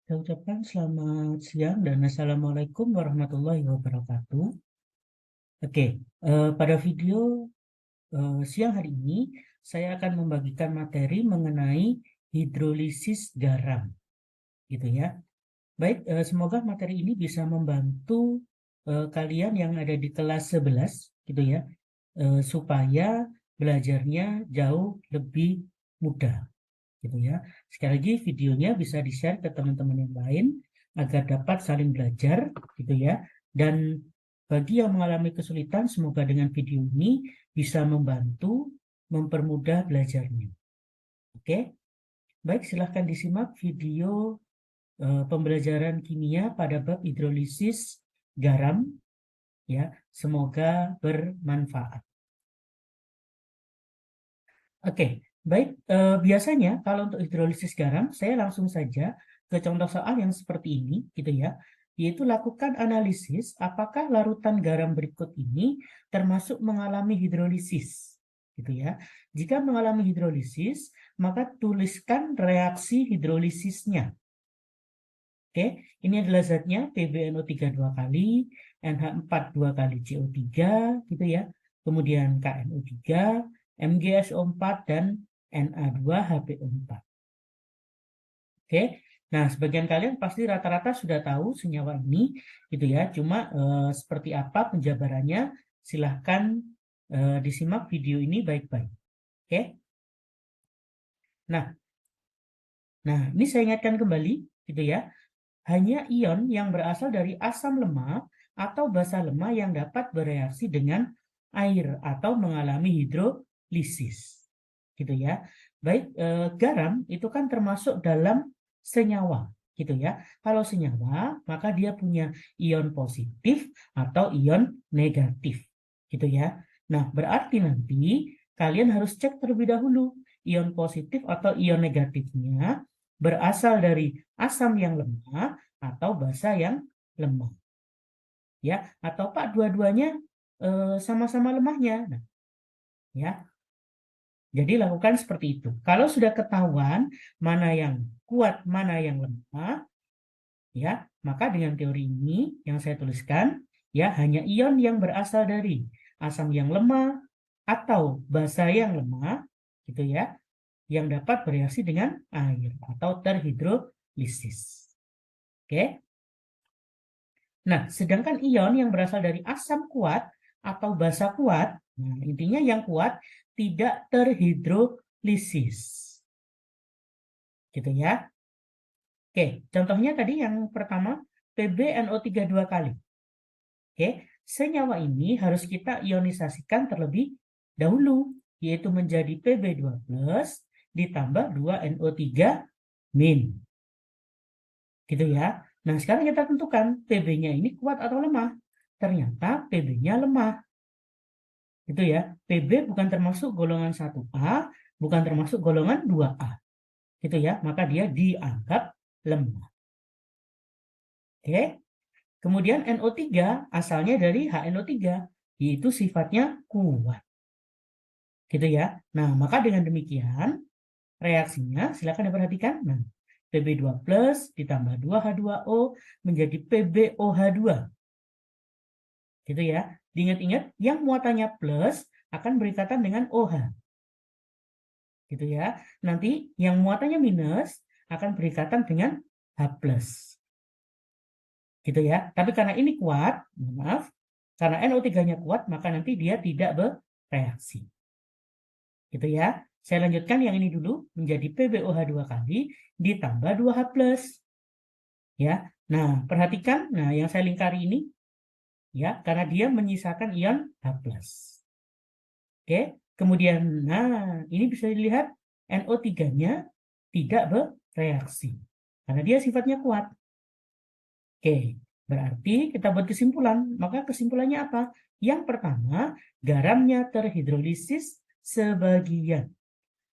Saya ucapkan selamat siang dan Assalamualaikum warahmatullahi wabarakatuh. Oke, pada video siang hari ini saya akan membagikan materi mengenai hidrolisis garam, gitu ya. Baik, semoga materi ini bisa membantu kalian yang ada di kelas 11, gitu ya, supaya belajarnya jauh lebih mudah. Gitu ya. Sekali lagi videonya bisa di-share ke teman-teman yang lain agar dapat saling belajar gitu ya. Dan bagi yang mengalami kesulitan, semoga dengan video ini bisa membantu mempermudah belajarnya. Oke, baik, silahkan disimak video pembelajaran kimia pada bab hidrolisis garam ya. Semoga bermanfaat. Oke, baik. Biasanya kalau untuk hidrolisis garam, saya langsung saja ke contoh soal yang seperti ini, gitu ya. Yaitu lakukan analisis apakah larutan garam berikut ini termasuk mengalami hidrolisis, gitu ya. Jika mengalami hidrolisis, maka tuliskan reaksi hidrolisisnya. Oke, ini adalah zatnya PbNO3 2 kali, NH4 2 kali CO3, gitu ya. Kemudian KNO3, MgSO4, dan Na2HPO4. Oke, nah sebagian kalian pasti rata-rata sudah tahu senyawa ini, gitu ya. Cuma seperti apa penjabarannya, silahkan disimak video ini baik-baik. Oke, nah ini saya ingatkan kembali, gitu ya. Hanya ion yang berasal dari asam lemah atau basa lemah yang dapat bereaksi dengan air atau mengalami hidrolisis. Gitu ya. Baik, garam itu kan termasuk dalam senyawa, gitu ya. Kalau senyawa, maka dia punya ion positif atau ion negatif, gitu ya. Nah, berarti nanti kalian harus cek terlebih dahulu ion positif atau ion negatifnya berasal dari asam yang lemah atau basa yang lemah. Ya, atau Pak dua-duanya sama-sama lemahnya. Nah, ya. Jadi lakukan seperti itu. Kalau sudah ketahuan mana yang kuat, mana yang lemah, ya, maka dengan teori ini yang saya tuliskan, ya, hanya ion yang berasal dari asam yang lemah atau basa yang lemah, gitu ya, yang dapat bereaksi dengan air atau terhidrolisis. Oke. Nah, sedangkan ion yang berasal dari asam kuat atau basa kuat, nah intinya yang kuat tidak terhidrolisis. Gitu ya. Oke, contohnya tadi yang pertama PbNO3 2 kali. Oke, senyawa ini harus kita ionisasikan terlebih dahulu, yaitu menjadi Pb2+ ditambah 2NO3 min. Gitu ya. Nah, sekarang kita tentukan Pb-nya ini kuat atau lemah. Ternyata Pb-nya lemah. Gitu ya. Pb bukan termasuk golongan 1A, bukan termasuk golongan 2A. Gitu ya. Maka dia dianggap lemah. Oke. Kemudian NO3 asalnya dari HNO3, yaitu sifatnya kuat. Gitu ya. Nah, maka dengan demikian reaksinya silakan diperhatikan. Nah, Pb2+ ditambah 2H2O menjadi PbOH2. Gitu ya. Diingat-ingat yang muatannya plus akan berikatan dengan OH. Gitu ya. Nanti yang muatannya minus akan berikatan dengan H+. Gitu ya. Tapi karena ini kuat, maaf, karena NO3-nya kuat, maka nanti dia tidak bereaksi. Gitu ya. Saya lanjutkan yang ini dulu, menjadi PbOH2 kali ditambah 2H+. Ya. Nah, perhatikan, nah yang saya lingkari ini, ya, karena dia menyisakan ion H+. Oke, kemudian, nah, ini bisa dilihat NO3-nya tidak bereaksi, karena dia sifatnya kuat. Oke, berarti kita buat kesimpulan. Maka kesimpulannya apa? Yang pertama, garamnya terhidrolisis sebagian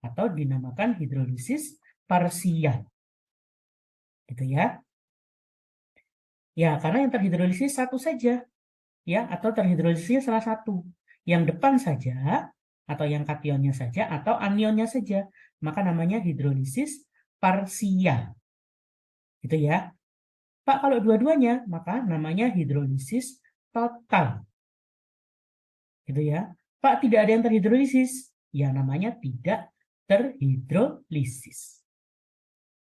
atau dinamakan hidrolisis parsial. Gitu ya. Ya, karena yang terhidrolisis satu saja, ya, atau terhidrolisisnya salah satu. Yang depan saja atau yang kationnya saja atau anionnya saja, maka namanya hidrolisis parsial. Gitu ya. Pak, kalau dua-duanya, maka namanya hidrolisis total. Gitu ya. Pak, tidak ada yang terhidrolisis. Ya, namanya tidak terhidrolisis.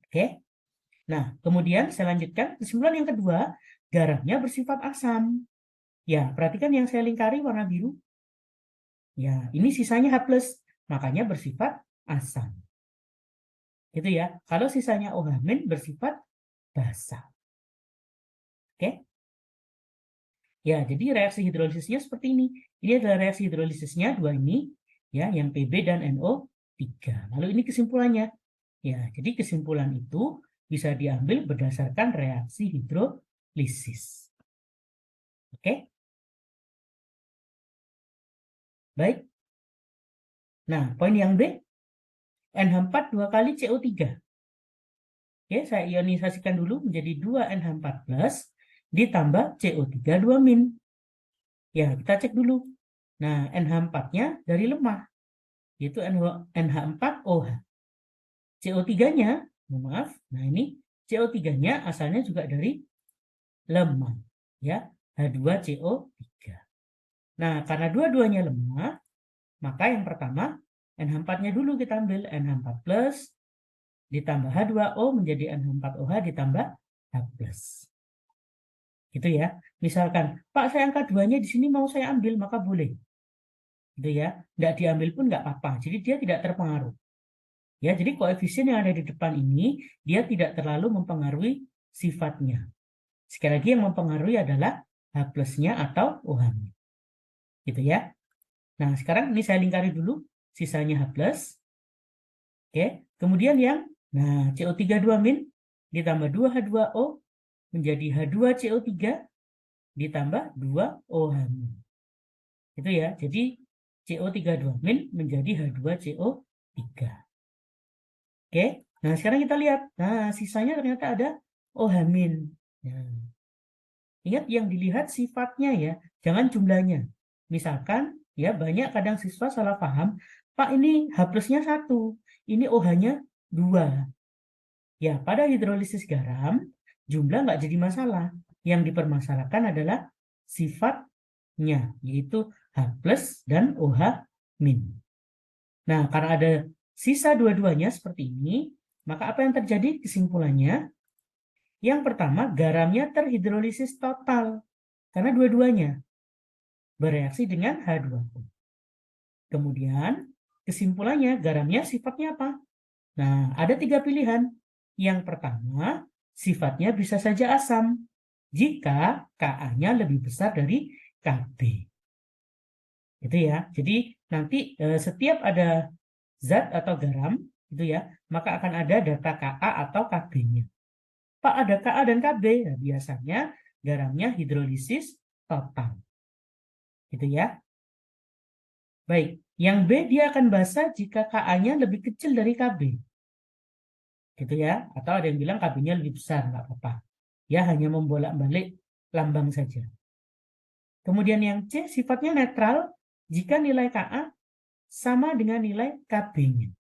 Oke. Nah, kemudian saya lanjutkan. Kesimpulan yang kedua, garamnya bersifat asam. Ya, perhatikan yang saya lingkari warna biru. Ya, ini sisanya H+, makanya bersifat asam. Gitu ya. Kalau sisanya OH- bersifat basa. Oke. Ya, jadi reaksi hidrolisisnya seperti ini. Ini adalah reaksi hidrolisisnya dua ini, ya, yang Pb dan NO3. Lalu ini kesimpulannya. Ya, jadi kesimpulan itu bisa diambil berdasarkan reaksi hidrolisis. Oke? Baik. Nah, poin yang B, NH4 2 kali CO3. Oke, saya ionisasikan dulu menjadi 2NH4+ ditambah CO3 2-. Ya, kita cek dulu. Nah, NH4-nya dari lemah, yaitu NH4OH. CO3-nya, maaf, nah ini CO3-nya asalnya juga dari lemah, ya, H2CO3. Nah, karena dua-duanya lemah, maka yang pertama NH4-nya dulu kita ambil, NH4+ ditambah H2O menjadi NH4OH ditambah H+. Gitu ya. Misalkan, Pak, saya angka 2-nya di sini mau saya ambil, maka boleh. Gitu ya. Nggak diambil pun nggak apa-apa. Jadi dia tidak terpengaruh. Ya, jadi koefisien yang ada di depan ini, dia tidak terlalu mempengaruhi sifatnya. Sekali lagi yang mempengaruhi adalah H+-nya atau OH-nya. Gitu ya. Nah, sekarang ini saya lingkari dulu sisanya H+. Oke, kemudian yang CO3 2- ditambah 2H2O menjadi H2CO3 ditambah 2OH-. Itu ya. Jadi CO3 2- menjadi H2CO3. Oke. Nah, sekarang kita lihat. Nah, sisanya ternyata ada OH-. Nah, ingat yang dilihat sifatnya ya, jangan jumlahnya. Misalkan ya banyak kadang siswa salah paham, Pak ini H+-nya 1, ini OH-nya 2. Ya, pada hidrolisis garam, jumlah nggak jadi masalah. Yang dipermasalahkan adalah sifatnya, yaitu H+ dan OH-. Nah, karena ada sisa dua-duanya seperti ini, maka apa yang terjadi? Kesimpulannya, yang pertama, garamnya terhidrolisis total. Karena dua-duanya bereaksi dengan H2O. Kemudian, kesimpulannya, garamnya sifatnya apa? Nah, ada 3 pilihan. Yang pertama, sifatnya bisa saja asam jika Ka-nya lebih besar dari Kb. Itu ya. Jadi nanti setiap ada zat atau garam, itu ya, maka akan ada data Ka atau Kb-nya. Pak, ada Ka dan Kb. Nah, biasanya garamnya hidrolisis total. Gitu ya. Baik, yang B dia akan basa jika Ka-nya lebih kecil dari Kb. Gitu ya. Atau ada yang bilang Kb-nya lebih besar, nggak apa-apa. Ya hanya membolak-balik lambang saja. Kemudian yang C sifatnya netral jika nilai Ka sama dengan nilai Kb-nya.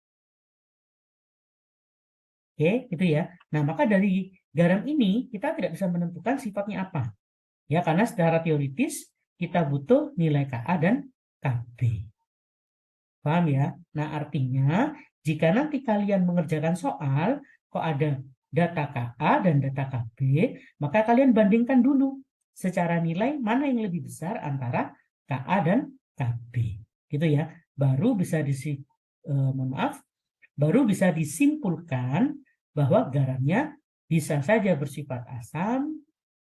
Oke, itu ya. Nah, maka dari garam ini kita tidak bisa menentukan sifatnya apa. Ya, karena secara teoritis kita butuh nilai Ka dan Kb. Paham ya? Nah, artinya jika nanti kalian mengerjakan soal, kok ada data Ka dan data Kb, maka kalian bandingkan dulu secara nilai mana yang lebih besar antara Ka dan Kb. Gitu ya. Baru bisa baru bisa disimpulkan bahwa garamnya bisa saja bersifat asam,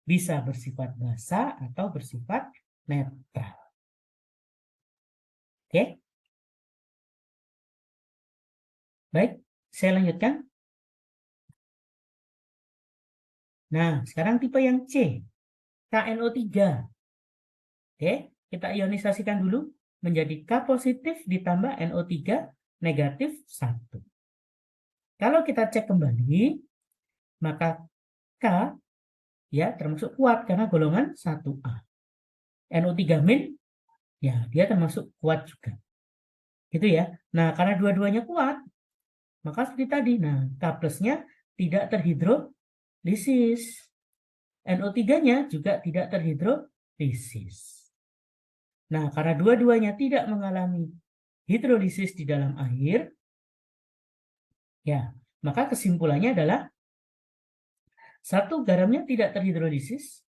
bisa bersifat basa, atau bersifat netral. Oke? Baik, saya lanjutkan. Nah, sekarang tipe yang C, KNO3. Oke, kita ionisasikan dulu menjadi K positif ditambah NO3 negatif 1. Kalau kita cek kembali, maka K ya termasuk kuat karena golongan 1A. NO3- ya dia termasuk kuat juga. Gitu ya. Nah, karena dua-duanya kuat, maka seperti tadi, nah K+-nya tidak terhidrolisis. terhidrolisis. NO3-nya juga tidak terhidrolisis. Nah, karena dua-duanya tidak mengalami hidrolisis di dalam air, ya, maka kesimpulannya adalah satu, garamnya tidak terhidrolisis.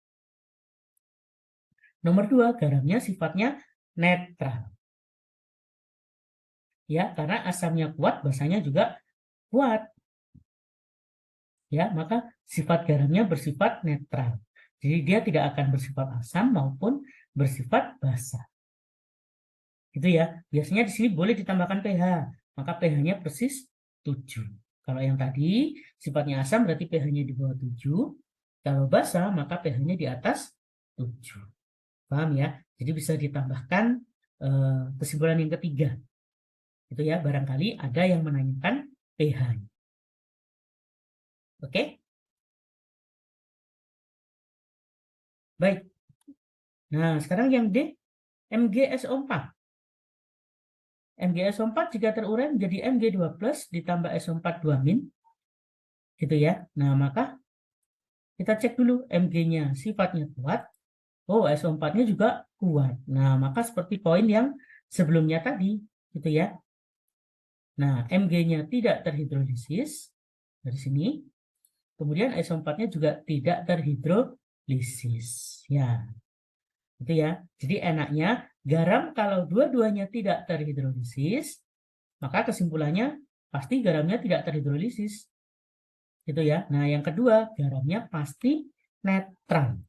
Nomor dua, garamnya sifatnya netral. Ya, karena asamnya kuat, basanya juga kuat. Ya, maka sifat garamnya bersifat netral. Jadi dia tidak akan bersifat asam maupun bersifat basa. Gitu ya. Biasanya di sini boleh ditambahkan pH, maka pH-nya persis 7. Kalau yang tadi sifatnya asam berarti pH-nya di bawah 7. Kalau basa maka pH-nya di atas 7. Paham ya? Jadi bisa ditambahkan kesimpulan yang ketiga. Itu ya, barangkali ada yang menanyakan pH-nya. Oke? Baik. Nah, sekarang yang D, MgSO4. MgSO4 jika terurai menjadi Mg2+ ditambah SO4 2-. Gitu ya. Nah, maka kita cek dulu Mg-nya sifatnya kuat. Oh, SO4-nya juga kuat. Nah, maka seperti poin yang sebelumnya tadi, gitu ya. Nah, Mg-nya tidak terhidrolisis dari sini. Kemudian SO4-nya juga tidak terhidrolisis. Ya, itu ya. Jadi enaknya garam kalau dua-duanya tidak terhidrolisis, maka kesimpulannya pasti garamnya tidak terhidrolisis. Gitu ya. Nah, yang kedua, garamnya pasti netral.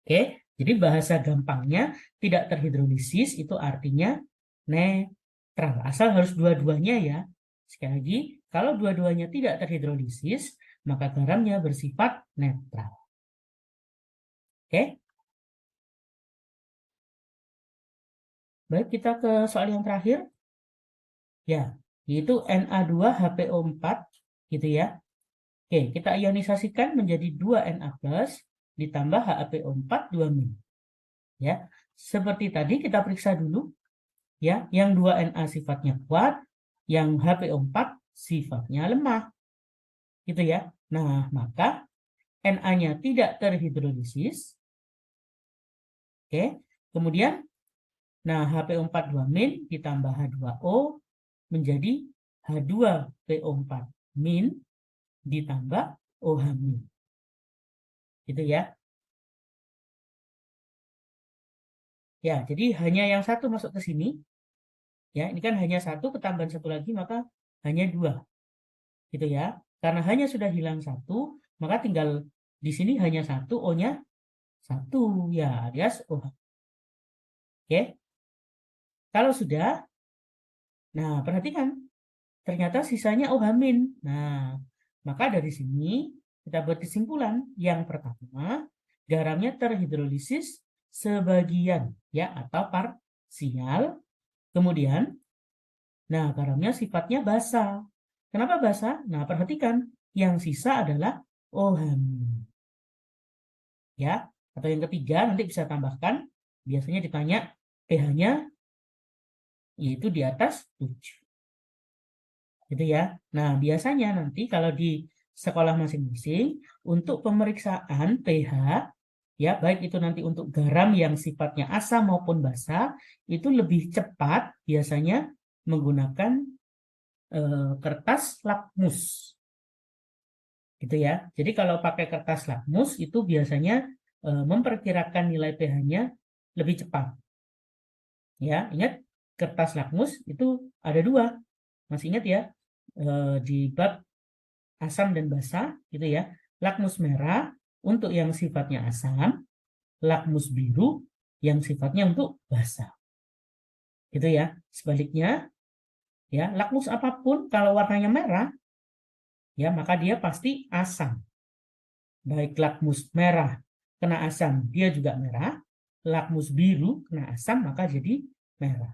Oke, jadi bahasa gampangnya tidak terhidrolisis itu artinya netral. Asal harus dua-duanya ya. Sekali lagi, kalau dua-duanya tidak terhidrolisis, maka garamnya bersifat netral. Oke. Baik, kita ke soal yang terakhir. Ya, yaitu Na2HPO4 gitu ya. Oke, kita ionisasikan menjadi 2Na+ ditambah HAPO4 2-. Ya. Seperti tadi kita periksa dulu ya, yang 2Na sifatnya kuat, yang HPO4 sifatnya lemah. Gitu ya. Nah, maka Na-nya tidak terhidrolisis. Oke. Kemudian nah HPO4 2- ditambah H2O menjadi H2PO4- ditambah OH-. Gitu ya. Ya, jadi hanya yang satu masuk ke sini. Ya, ini kan hanya satu, ketambahan satu lagi, maka hanya 2. Gitu ya. Karena hanya sudah hilang satu, maka tinggal di sini hanya satu, O-nya 1. Ya, alias OH. Oke. Kalau sudah, nah perhatikan. Ternyata sisanya OH-. Nah, maka dari sini kita buat kesimpulan. Yang pertama, garamnya terhidrolisis sebagian ya atau parsial. Kemudian, nah garamnya sifatnya basa. Kenapa basa? Nah, perhatikan. Yang sisa adalah OH-. Ya, atau yang ketiga nanti bisa tambahkan. Biasanya ditanya pH-nya yaitu di atas 7. Gitu ya. Nah, biasanya nanti kalau di sekolah masing-masing untuk pemeriksaan pH ya, baik itu nanti untuk garam yang sifatnya asam maupun basa, itu lebih cepat biasanya menggunakan kertas lakmus. Gitu ya. Jadi kalau pakai kertas lakmus itu biasanya memperkirakan nilai pH-nya lebih cepat. Ya, ingat kertas lakmus itu ada 2. Masih ingat ya? Di bab asam dan basa gitu ya. Lakmus merah untuk yang sifatnya asam, lakmus biru yang sifatnya untuk basa. Gitu ya. Sebaliknya ya, lakmus apapun kalau warnanya merah ya maka dia pasti asam. Baik lakmus merah kena asam dia juga merah, lakmus biru kena asam maka jadi merah.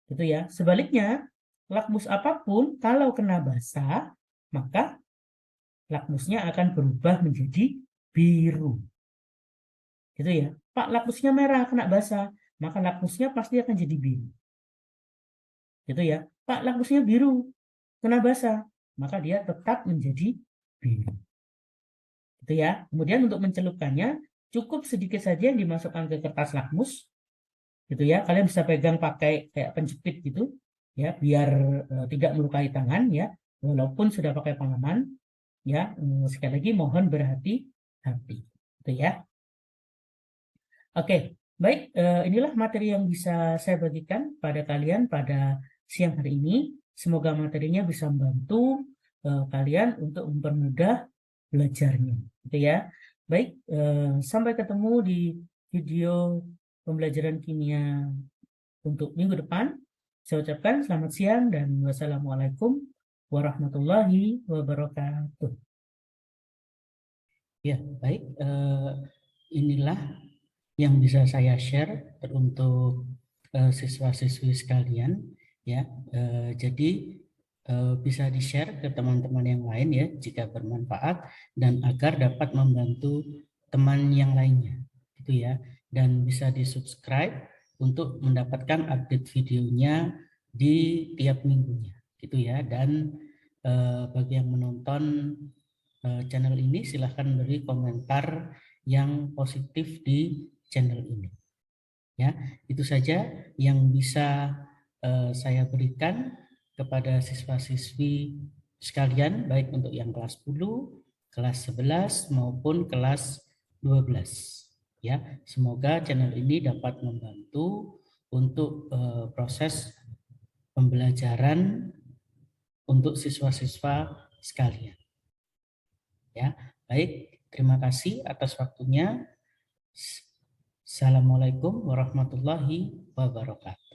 Gitu ya. Sebaliknya, lakmus apapun kalau kena basa maka lakmusnya akan berubah menjadi biru. Gitu ya. Pak, lakmusnya merah kena basa, maka lakmusnya pasti akan jadi biru. Gitu ya. Pak, lakmusnya biru kena basa, maka dia tetap menjadi biru. Itu ya. Kemudian untuk mencelupkannya, cukup sedikit saja yang dimasukkan ke kertas lakmus, gitu ya. Kalian bisa pegang pakai kayak penjepit gitu, ya, biar tidak melukai tangan, ya, walaupun sudah pakai pengaman, ya. Sekali lagi mohon berhati-hati, gitu ya. Oke, baik. Inilah materi yang bisa saya bagikan pada kalian pada siang hari ini. Semoga materinya bisa membantu kalian untuk mempermudah belajarnya, gitu ya. Baik, sampai ketemu di video pembelajaran kimia untuk minggu depan. Saya ucapkan selamat siang dan wassalamualaikum warahmatullahi wabarakatuh. Ya, baik. Inilah yang bisa saya share untuk siswa-siswi sekalian, ya. Jadi bisa di-share ke teman-teman yang lain ya jika bermanfaat dan agar dapat membantu teman yang lainnya, gitu ya. Dan bisa di-subscribe untuk mendapatkan update videonya di tiap minggunya, gitu ya. Dan bagi yang menonton channel ini silahkan beri komentar yang positif di channel ini. Ya, itu saja yang bisa saya berikan kepada siswa-siswi sekalian, baik untuk yang kelas 10, kelas 11 maupun kelas 12. Ya, semoga channel ini dapat membantu untuk proses pembelajaran untuk siswa-siswa sekalian. Ya, baik. Terima kasih atas waktunya. Assalamualaikum warahmatullahi wabarakatuh.